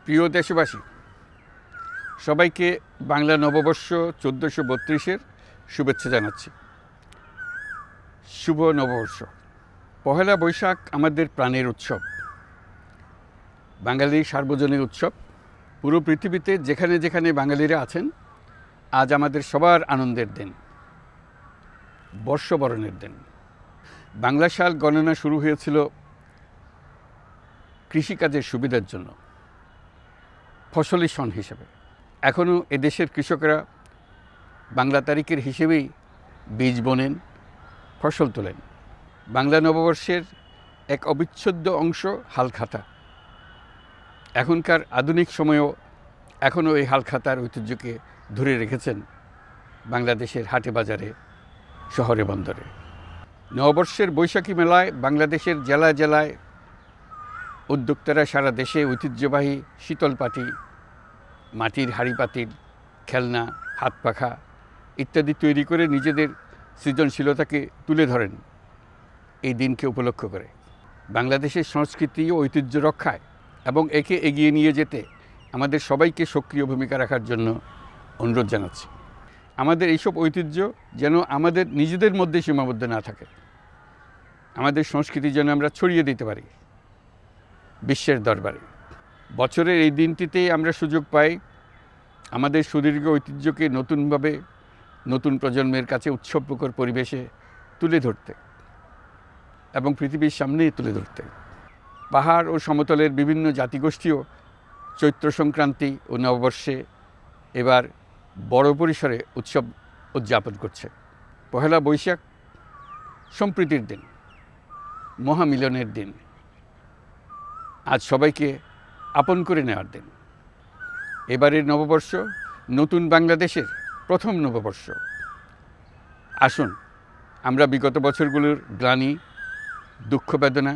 প্রিয় দেশবাসী, সবাইকে বাংলা নববর্ষ 1432-এর শুভেচ্ছা জানাচ্ছি। শুভ নববর্ষ। পহেলা বৈশাখ আমাদের প্রাণের উৎসব, বাঙালির সার্বজনীন উৎসব। পুরো পৃথিবীতে যেখানে যেখানে বাঙালিরা আছেন, আজ আমাদের সবার আনন্দের দিন, বর্ষবরণের দিন। বাংলা সাল গণনা শুরু হয়েছিল কৃষিকাজের সুবিধার জন্য, ফসলি সন হিসেবে। এখনও এদেশের কৃষকরা বাংলা তারিখের হিসেবেই বীজ বোনেন, ফসল তোলেন। বাংলা নববর্ষের এক অবিচ্ছেদ্য অংশ হালখাতা। এখনকার আধুনিক সময়েও এখনও এই হালখাতার ঐতিহ্যকে ধরে রেখেছেন বাংলাদেশের হাটে বাজারে, শহরে বন্দরে। নববর্ষের বৈশাখী মেলায় বাংলাদেশের জেলায় জেলায় উদ্যোক্তারা সারা দেশে ঐতিহ্যবাহী শীতল পাটি, মাটির হাঁড়ি পাতিল, খেলনা, হাত পাখা ইত্যাদি তৈরি করে নিজেদের সৃজনশীলতাকে তুলে ধরেন এই দিনকে উপলক্ষ করে। বাংলাদেশের সংস্কৃতি ও ঐতিহ্য রক্ষায় এবং একে এগিয়ে নিয়ে যেতে আমাদের সবাইকে সক্রিয় ভূমিকা রাখার জন্য অনুরোধ জানাচ্ছি। আমাদের এইসব ঐতিহ্য যেন আমাদের নিজেদের মধ্যে সীমাবদ্ধ না থাকে, আমাদের সংস্কৃতি যেন আমরা ছড়িয়ে দিতে পারি বিশ্বের দরবারে। বছরের এই দিনটিতে আমরা সুযোগ পাই আমাদের সুদীর্ঘ ঐতিহ্যকে নতুনভাবে নতুন প্রজন্মের কাছে উৎসবমুখর পরিবেশে তুলে ধরতে এবং পৃথিবীর সামনে তুলে ধরতে। পাহাড় ও সমতলের বিভিন্ন জাতিগোষ্ঠীও চৈত্র সংক্রান্তি ও নববর্ষে এবার বড় পরিসরে উৎসব উদযাপন করছে। পহেলা বৈশাখ সম্প্রীতির দিন, মহামিলনের দিন, আজ সবাইকে আপন করে নেওয়ার দিন। এবারের নববর্ষ নতুন বাংলাদেশের প্রথম নববর্ষ। আসুন আমরা বিগত বছরগুলোর গ্লানি, দুঃখ, বেদনা,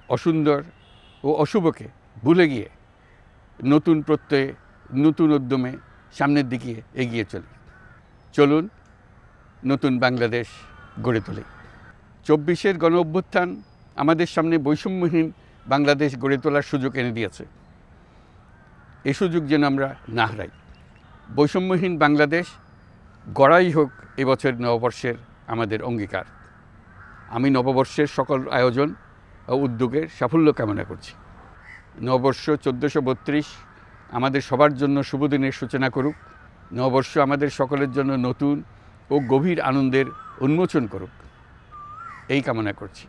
অসুন্দর ও অশুভকে ভুলে গিয়ে নতুন প্রত্যয়ে, নতুন উদ্যমে সামনের দিকে এগিয়ে চলি। চলুন নতুন বাংলাদেশ গড়ে তুলি। 24-এর গণ অভ্যুত্থান আমাদের সামনে বৈষম্যহীন বাংলাদেশ গড়ে তোলার সুযোগ এনে দিয়েছে। এই সুযোগ যেন আমরা না হারাই। বৈষম্যহীন বাংলাদেশ গড়াই হোক এবছর নববর্ষের আমাদের অঙ্গীকার। আমি নববর্ষের সকল আয়োজন ও উদ্যোগের সাফল্য কামনা করছি। নববর্ষ 1432 আমাদের সবার জন্য শুভদিনের সূচনা করুক। নববর্ষ আমাদের সকলের জন্য নতুন ও গভীর আনন্দের উন্মোচন করুক, এই কামনা করছি।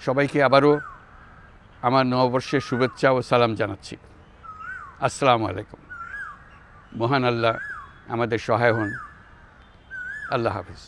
সবাইকে আবারও আমার নববর্ষের শুভেচ্ছা ও সালাম জানাচ্ছি। আসসালামু আলাইকুম। মহান আল্লাহ আমাদের সহায় হন। আল্লাহ হাফিজ।